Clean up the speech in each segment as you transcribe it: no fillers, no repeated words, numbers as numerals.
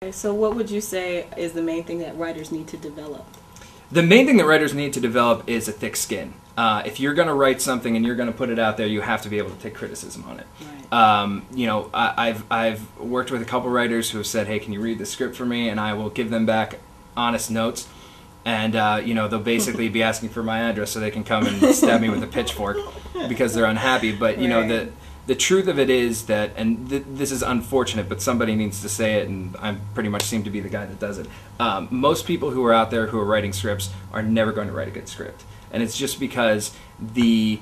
Okay, so what would you say is the main thing that writers need to develop? The main thing that writers need to develop is a thick skin. If you're going to write something and you're going to put it out there, you have to be able to take criticism on it. Right. You know, I've worked with a couple writers who have said, "Hey, can you read the script for me?" And I will give them back honest notes. And you know, they'll basically be asking for my address so they can come and stab me with a pitchfork because they're unhappy. But you know, the truth of it is that, and this is unfortunate, but somebody needs to say it, and I pretty much seem to be the guy that does it. Most people who are out there who are writing scripts are never going to write a good script. And it's just because the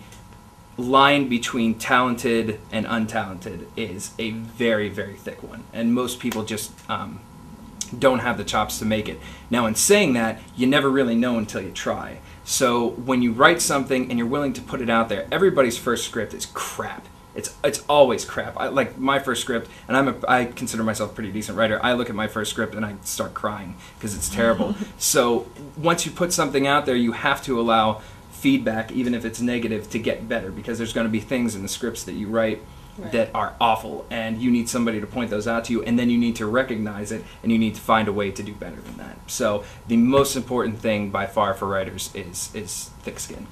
line between talented and untalented is a very, very thick one. And most people just don't have the chops to make it. Now, in saying that, you never really know until you try. So when you write something and you're willing to put it out there, everybody's first script is crap. It's always crap. Like my first script, and I consider myself a pretty decent writer. I look at my first script and I start crying because it's terrible. So once you put something out there, you have to allow feedback, even if it's negative, to get better, because there's going to be things in the scripts that you write that are awful, and you need somebody to point those out to you, and then you need to recognize it, and you need to find a way to do better than that. So the most important thing by far for writers is thick skin.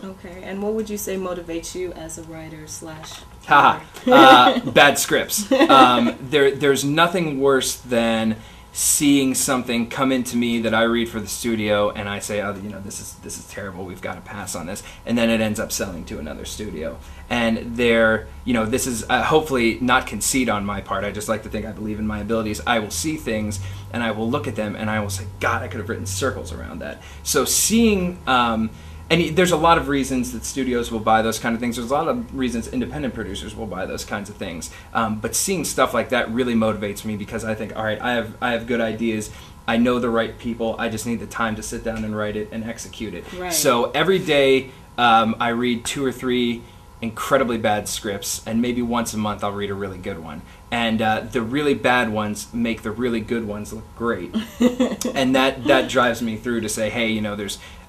Okay, and what would you say motivates you as a writer slash? Bad scripts. There's nothing worse than seeing something come into me that I read for the studio, and I say, oh, you know, this is terrible. We've got to pass on this, and then it ends up selling to another studio. And you know, this is hopefully not conceit on my part. I just like to think I believe in my abilities. I will see things, and I will look at them, and I will say, God, I could have written circles around that. So seeing. And there's a lot of reasons that studios will buy those kind of things. There's a lot of reasons independent producers will buy those kinds of things. But seeing stuff like that really motivates me, because I think, all right, I have good ideas. I know the right people. I just need the time to sit down and write it and execute it. Right. So every day I read 2 or 3 incredibly bad scripts, and maybe once a month I'll read a really good one. And the really bad ones make the really good ones look great. And that drives me through to say, hey, you know,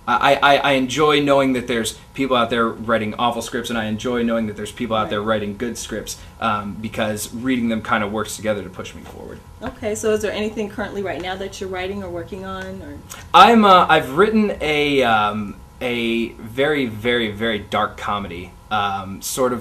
I enjoy knowing that there's people out there writing awful scripts, and I enjoy knowing that there's people out there writing good scripts, because reading them kind of works together to push me forward. Okay, so is there anything currently right now that you're writing or working on? Or? I've written a very, very, very dark comedy. It's sort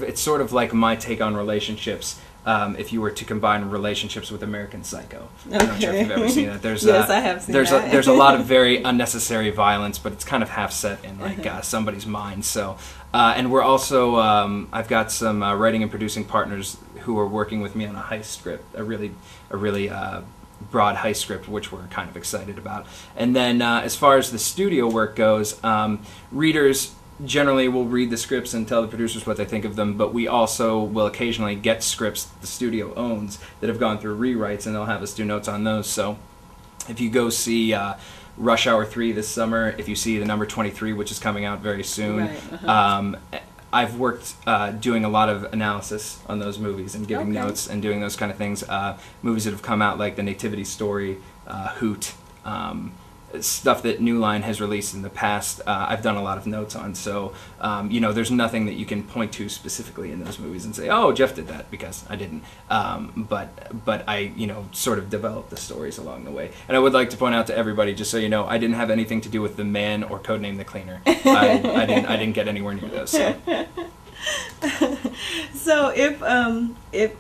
of like my take on relationships. If you were to combine relationships with American Psycho. Okay. I'm not sure if you've ever seen that. Yes, I have seen that. There's a lot of very unnecessary violence, but it's kind of half set in like somebody's mind. So, and we're also I've got some writing and producing partners who are working with me on a heist script, a really broad heist script, which we're kind of excited about. And then as far as the studio work goes, readers generally will read the scripts and tell the producers what they think of them, but we also will occasionally get scripts the studio owns that have gone through rewrites, and they'll have us do notes on those. So if you go see Rush Hour 3 this summer, if you see the number 23, which is coming out very soon, I've worked doing a lot of analysis on those movies and giving notes and doing those kind of things. Movies that have come out like The Nativity Story, Hoot, stuff that New Line has released in the past, I've done a lot of notes on. So, you know, there's nothing that you can point to specifically in those movies and say, oh, Geoff did that, because I didn't. But I, you know, sort of developed the stories along the way. And I would like to point out to everybody, just so you know, I didn't have anything to do with The Man or Codename The Cleaner. I didn't get anywhere near those. So. So if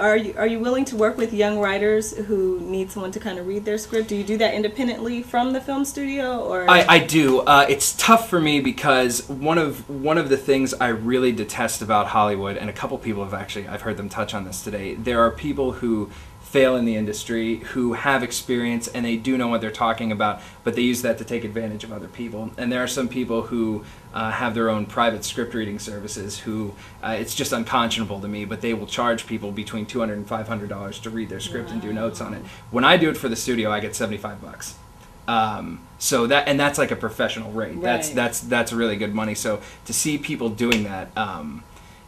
are you willing to work with young writers who need someone to kind of read their script? Do you do that independently from the film studio, or? I do. It's tough for me because one of the things I really detest about Hollywood, and a couple people I've heard them touch on this today. There are people who fail in the industry, who have experience, and they do know what they're talking about, but they use that to take advantage of other people. And there are some people who have their own private script reading services who, it's just unconscionable to me, but they will charge people between $200 and $500 to read their script and do notes on it. When I do it for the studio, I get $75. So that's like a professional rate. Right. That's really good money. So to see people doing that,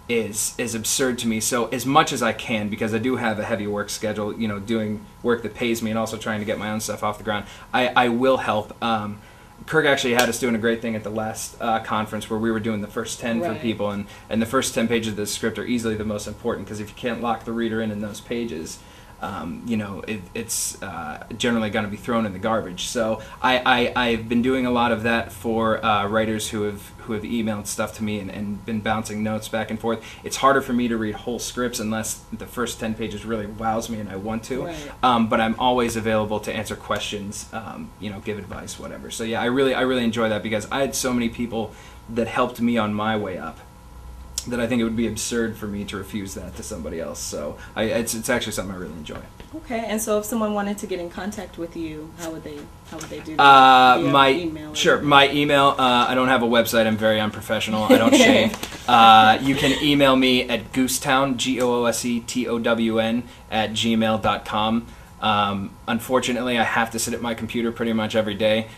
is absurd to me. So as much as I can, because I do have a heavy work schedule, you know, doing work that pays me and also trying to get my own stuff off the ground, I will help. Kirk actually had us doing a great thing at the last conference where we were doing the first 10 for people, and the first 10 pages of the script are easily the most important, because if you can't lock the reader in those pages, you know, it's generally going to be thrown in the garbage. So I've been doing a lot of that for writers who have emailed stuff to me and been bouncing notes back and forth. It's harder for me to read whole scripts unless the first 10 pages really wows me and I want to. Right. But I'm always available to answer questions, you know, give advice, whatever. So yeah, I really enjoy that because I had so many people that helped me on my way up that I think it would be absurd for me to refuse that to somebody else. So it's actually something I really enjoy. Okay, and so if someone wanted to get in contact with you, how would they do that? My email? My email. I don't have a website. I'm very unprofessional. I don't shave. You can email me at goosetown, GOOSETOWN @gmail.com. Unfortunately, I have to sit at my computer pretty much every day.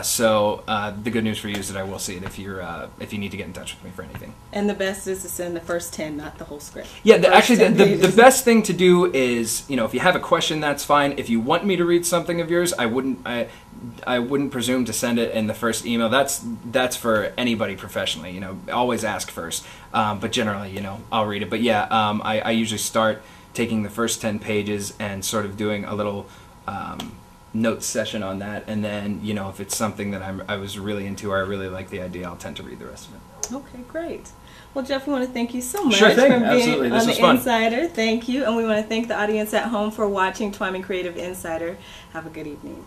So the good news for you is that I will see it if you need to get in touch with me for anything. And the best is to send the first 10, not the whole script. Yeah, the best thing to do is, you know, if you have a question, that's fine. If you want me to read something of yours, I wouldn't presume to send it in the first email. That's for anybody professionally. You know, always ask first. But generally, you know, I'll read it. But yeah, I usually start taking the first 10 pages and sort of doing a little note session on that, and then, you know, if it's something that I was really into or I really like the idea, I'll tend to read the rest of it. Okay, great. Well, Geoff, we want to thank you so much Sure thing. for being Absolutely. This on was The fun. Insider. Thank you, and we want to thank the audience at home for watching Twyman Creative Insider. Have a good evening.